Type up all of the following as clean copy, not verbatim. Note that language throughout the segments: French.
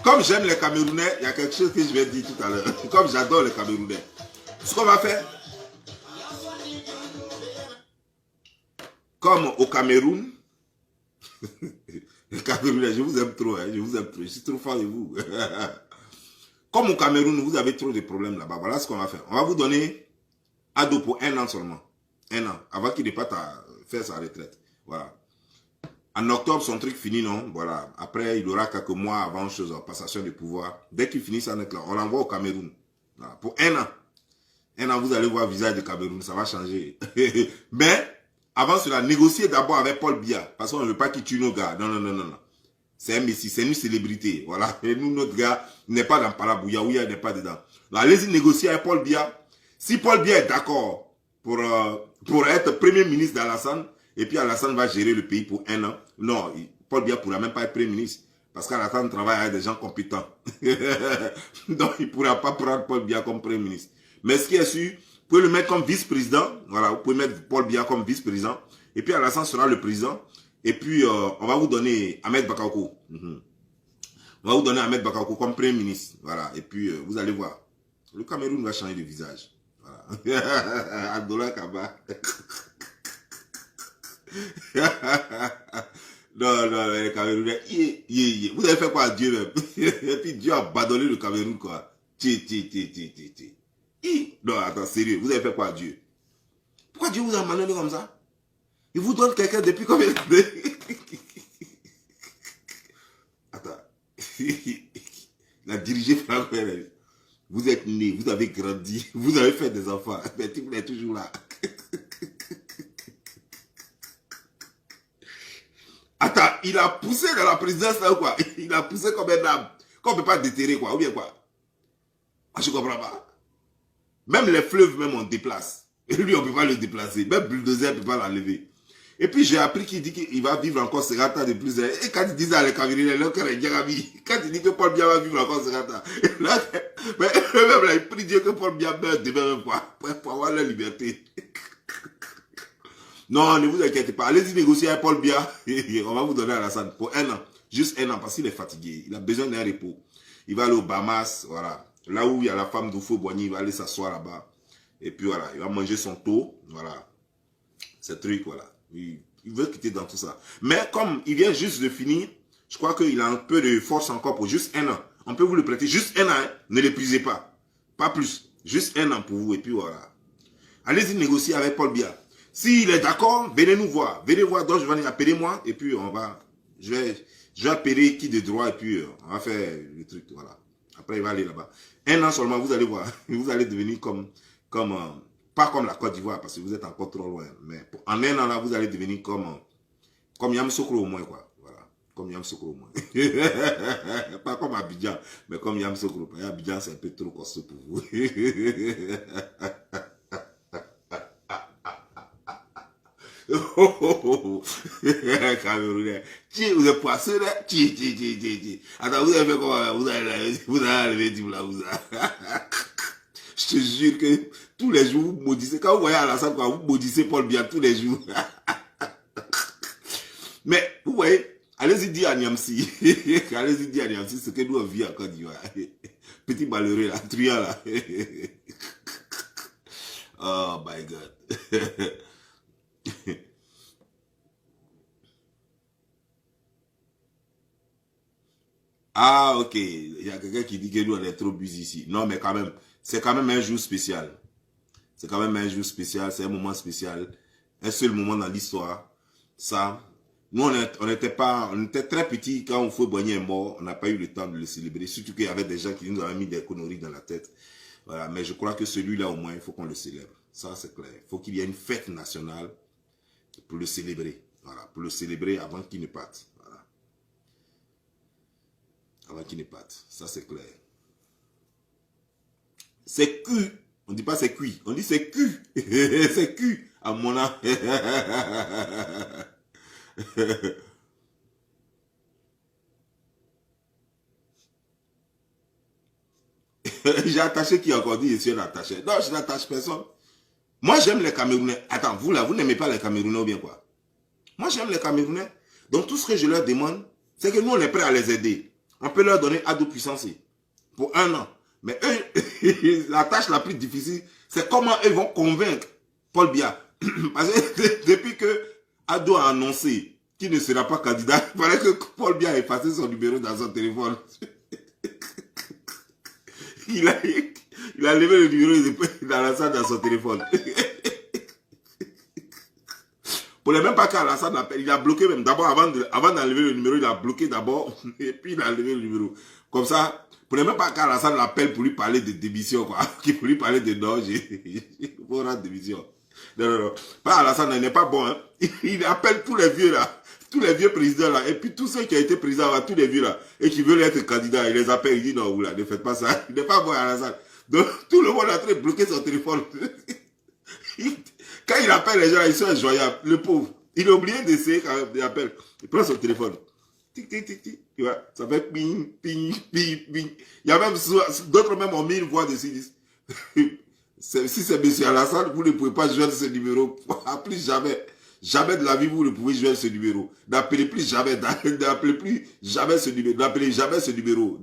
Comme j'aime les Camerounais, il y a quelque chose que je vais dire tout à l'heure. Comme j'adore les Camerounais. Ce qu'on va faire, comme au Cameroun, les Camerounais, je vous aime trop, hein, je vous aime trop, je suis trop fan de vous. Comme au Cameroun, vous avez trop de problèmes là-bas. Voilà ce qu'on va faire. On va vous donner Ado pour 1 an seulement. 1 an, avant qu'il n'ait pas à faire sa retraite. Voilà. En octobre, son truc finit, non? Voilà. Après, il aura quelques mois avant chose, passation de pouvoir. Dès qu'il finit ça, on l'envoie au Cameroun. Voilà. Pour 1 an. 1 an, vous allez voir le visage du Cameroun, ça va changer. Mais, avant cela, négocier d'abord avec Paul Biya. Parce qu'on ne veut pas qu'il tue nos gars. Non, non, non, non, non. C'est un messie, c'est une célébrité. Voilà. Et nous, notre gars n'est pas dans Palabouya, Ouya n'est pas dedans. Allez-y négocier avec Paul Biya. Si Paul Biya est d'accord pour être premier ministre d'Alassane, et puis Alassane va gérer le pays pour 1 an. Non, Paul Biya ne pourra même pas être premier ministre. Parce qu'Alassane travaille avec des gens compétents. Donc, il ne pourra pas prendre Paul Biya comme premier ministre. Mais ce qui est sûr, vous pouvez le mettre comme vice-président. Voilà, vous pouvez mettre Paul Biya comme vice-président. Et puis Alassane sera le président. Et puis, on va vous donner Ahmed Bakayoko. On va vous donner Ahmed Bakayoko comme premier ministre. Voilà, et puis vous allez voir. Le Cameroun va changer de visage. Voilà. Abdoulaye Kaba. Non, non, les Camerounais, vous avez fait quoi à Dieu même? Et puis Dieu a abandonné le Cameroun, quoi. Non, attends, sérieux, vous avez fait quoi à Dieu? Pourquoi Dieu vous a abandonné comme ça? Il vous donne quelqu'un depuis combien d'années? Attends. Il a dirigé Franck. Vous êtes né, vous avez grandi, vous avez fait des enfants, mais tu es toujours là. Attends, il a poussé dans la présidence là ou quoi? Il a poussé comme un arbre, qu'on ne peut pas déterrer quoi, ou bien quoi? Ah, je comprends pas. Même les fleuves, même on déplace. Et lui, on ne peut pas le déplacer. Même bulldozer ne peut pas l'enlever. Et puis j'ai appris qu'il dit qu'il va vivre encore 50 ans de plus. Et quand il dit ça à les Camerounais, leur cœur est bien ami. Quand il dit que Paul Biya va vivre encore 50 ans, là, mais même là, il prie Dieu que Paul Biya meurt demain même quoi, pour avoir la liberté. Non, ne vous inquiétez pas. Allez-y négocier avec Paul Biya. On va vous donner Alassane pour 1 an. Juste 1 an, parce qu'il est fatigué. Il a besoin d'un repos. Il va aller aux Bahamas, voilà. Là où il y a la femme d'Oufo Boigny, il va aller s'asseoir là-bas. Et puis voilà, il va manger son taux. Voilà. Ce truc, voilà. Il veut quitter dans tout ça. Mais comme il vient juste de finir, je crois qu'il a un peu de force encore pour juste 1 an. On peut vous le prêter juste 1 an. Hein? Ne l'épuisez pas. Pas plus. Juste 1 an pour vous. Et puis voilà. Allez-y négocier avec Paul Biya. S'il est d'accord, venez nous voir. Venez voir. Donc je vais appeler moi. Et puis on va. Je vais appeler qui de droit. Et puis on va faire le truc. Voilà. Après il va aller là-bas. 1 an seulement, vous allez voir. Vous allez devenir pas comme la Côte d'Ivoire, parce que vous êtes encore trop loin. Mais en 1 an, là, vous allez devenir comme Yamoussoukro au moins, quoi. Voilà. Comme Yamoussoukro au moins. Pas comme Abidjan, mais comme Yamoussoukro. Abidjan, c'est un peu trop costaud pour vous. Camerounais. Vous êtes poisseux, là? Attends, vous avez fait comment? Vous avez enlevé du blabouza. Je te jure que tous les jours, vous maudissez. Quand vous voyez Alassane, vous maudissez Paul Biya tous les jours. Mais, vous voyez, allez-y dire à Niamsi. Allez-y dire à Niamsi ce que nous on vit en Côte d'Ivoire. Petit malheureux là, truand là. Oh my God. Ah, ok. Il y a quelqu'un qui dit que nous on est trop busy ici. Non, mais quand même, c'est quand même un jour spécial. C'est quand même un jour spécial, c'est un moment spécial. Un seul moment dans l'histoire. Ça, nous, on était très petits quand Oufo Boigny est mort. On n'a pas eu le temps de le célébrer. Surtout qu'il y avait des gens qui nous avaient mis des conneries dans la tête. Voilà. Mais je crois que celui-là, au moins, il faut qu'on le célèbre. Ça, c'est clair. Il faut qu'il y ait une fête nationale pour le célébrer. Voilà. Pour le célébrer avant qu'il ne parte. Voilà. Avant qu'il ne parte. Ça, c'est clair. C'est cuit. On ne dit pas c'est cuit. On dit c'est cuit. C'est cuit. À mon âme. J'ai attaché qui a encore dit je suis attaché. Non, je n'attache personne. Moi, j'aime les Camerounais. Attends, vous là, vous n'aimez pas les Camerounais ou bien quoi? Moi, j'aime les Camerounais. Donc, tout ce que je leur demande, c'est que nous, on est prêts à les aider. On peut leur donner Ado puissance pour 1 an. Mais eux, la tâche la plus difficile, c'est comment ils vont convaincre Paul Biya. Parce que depuis que Ado a annoncé qu'il ne sera pas candidat, il fallait que Paul Biya ait passé son numéro dans son téléphone. Il a levé le numéro d'Alassane dans son téléphone. Pour ne même pas qu'Alassane l'appelle, il a bloqué même. D'abord, avant d'enlever le numéro, il a bloqué d'abord, et puis il a enlevé le numéro. Comme ça, pour ne même pas qu'Alassane l'appelle pour lui parler de démission, quoi. Pour lui parler de non, il faut rendre démission. Non. Pas Alassane, il n'est pas bon, hein. Il appelle tous les vieux là. Tous les vieux présidents là, et puis tous ceux qui ont été présidents là, tous les vieux là, et qui veulent être candidats, il les appelle, il dit non, oula, ne faites pas ça, il n'est pas bon à la salle. Donc tout le monde est en train de bloquer son téléphone. Quand il appelle les gens, ils sont injoyables, le pauvre. Il a oublié d'essayer quand même, il appelle, il prend son téléphone. Tic, tic, tic, tic, tu vois, ça fait ping, ping, ping, ping. Il y a même, d'autres même ont mis une voix dessus, si c'est monsieur Alassane, vous ne pouvez pas joindre ce numéro, plus jamais. Jamais de la vie, vous ne pouvez jouer ce numéro. N'appelez plus jamais, n'appelez plus jamais ce numéro. N'appelez jamais ce numéro.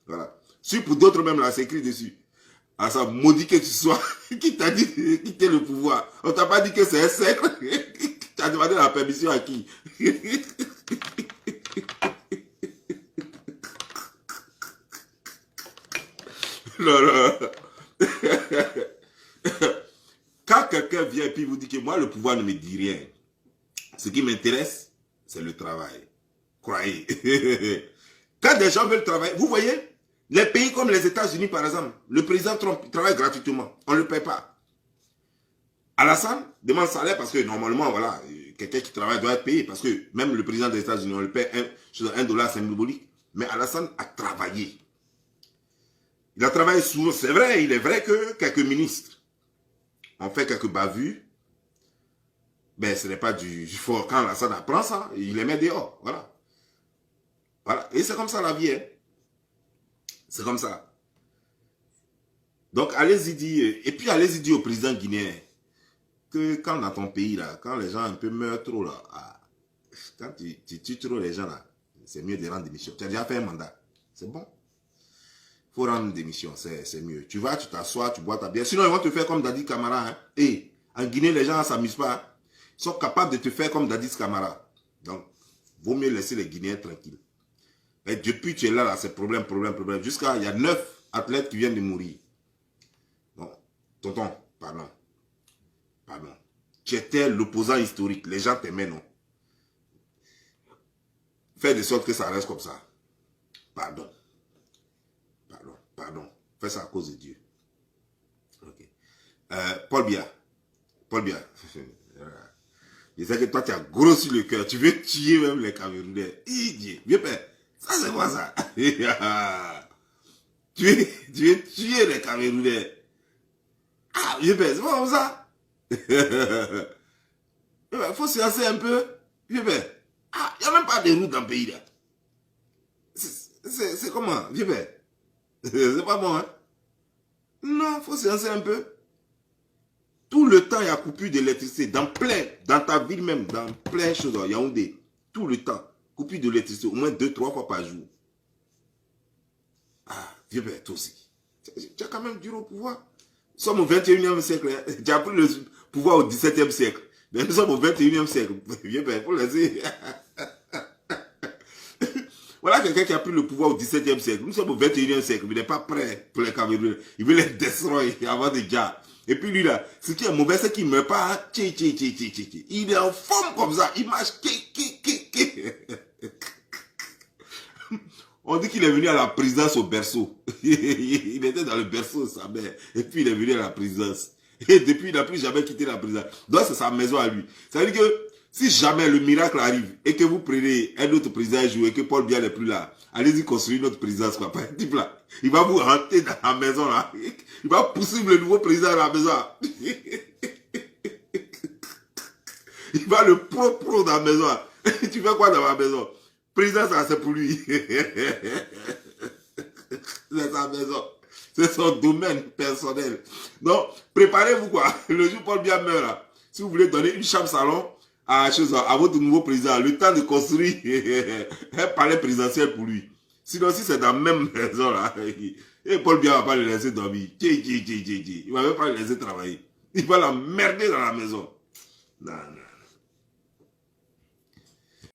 Voilà. Si pour d'autres même, là, c'est écrit dessus. Ah, ça maudit que tu sois. Qui t'a dit de quitter le pouvoir? On t'a pas dit que c'est un secret. Tu as demandé la permission à qui? Non. Quand quelqu'un vient et puis vous dit que moi, le pouvoir ne me dit rien. Ce qui m'intéresse, c'est le travail. Croyez. Quand des gens veulent travailler, vous voyez, les pays comme les États-Unis, par exemple, le président Trump travaille gratuitement. On ne le paie pas. Alassane demande salaire parce que normalement, voilà, quelqu'un qui travaille doit être payé. Parce que même le président des États-Unis, on le paie $1 symbolique. Mais Alassane a travaillé. Il a travaillé souvent. C'est vrai, il est vrai que quelques ministres on fait quelques bavures, ben ce n'est pas du fort. Quand Alassane apprend ça, il les met dehors. Voilà. Voilà. Et c'est comme ça la vie. Hein. C'est comme ça. Donc allez-y dire, et puis allez-y dire au président guinéen que quand dans ton pays, là, quand les gens un peu meurent trop, là, quand tu tues trop les gens, là, c'est mieux de rendre démission. Tu as déjà fait un mandat. C'est bon. Il faut rendre démission, c'est mieux. Tu vas, tu t'assois, tu bois ta bière. Sinon, ils vont te faire comme Dadis Camara. Hein. Et en Guinée, les gens ne s'amusent pas. Hein. Ils sont capables de te faire comme Dadis Camara. Donc, vaut mieux laisser les Guinéens tranquilles. Mais depuis que tu es là, c'est problème. Jusqu'à, il y a 9 athlètes qui viennent de mourir. Bon, tonton, pardon. Tu étais l'opposant historique. Les gens t'aimaient, non? Fais de sorte que ça reste comme ça. Pardon. Fais ça à cause de Dieu. Ok. Paul Biya. Je sais que toi, tu as grossi le cœur. Tu veux tuer même les Camerounais. Vieux père, ça c'est quoi ça? Tu veux tuer les Camerounais. Ah, vieux père, c'est pas comme ça. Il faut se lancer un peu. Vieux père. Ah, il n'y a même pas de route dans le pays là. C'est comment, vieux père? C'est pas bon, hein? Non, il faut se lancer un peu. Tout le temps, il y a coupure d'électricité. Dans ta ville même, dans plein de choses, il y a Yaoundé. Tout le temps, coupure d'électricité, au moins 2-3 fois par jour. Ah, vieux père, toi aussi. Tu as quand même duré au pouvoir. Nous sommes au 21e siècle. Hein? Tu as pris le pouvoir au 17e siècle. Mais nous sommes au 21e siècle. Vieux père, il faut laisser. Voilà quelqu'un qui a pris le pouvoir au 17e siècle. Nous sommes au 21e siècle. Il n'est pas prêt pour les Camerounais. Il veut les destroyer avant de déjà. Et puis lui là, ce qui est mauvais, c'est qu'il ne meurt pas. Il est en forme comme ça. Il marche. On dit qu'il est venu à la présidence au berceau. Il était dans le berceau de sa mère. Et puis il est venu à la présidence. Et depuis, il n'a plus jamais quitté la présidence. Donc c'est sa maison à lui. Ça veut dire que si jamais le miracle arrive et que vous prenez un autre président un jour et que Paul Biya n'est plus là, allez-y construire une autre présidence. Quoi. Type là, il va vous rentrer dans la maison là. Il va pousser le nouveau président à la maison. Il va le pro dans la maison. Tu fais quoi dans ma maison? Président, ça c'est pour lui. C'est sa maison. C'est son domaine personnel. Donc, préparez-vous quoi. Le jour où Paul Biya meurt là, si vous voulez donner une chambre salon à votre nouveau président, le temps de construire un palais présidentiel pour lui. Sinon, si c'est dans la même maison, là, et Paul Biya ne va pas le laisser dormir. Il ne va même pas le laisser travailler. Il va l'emmerder dans la maison. Non, non.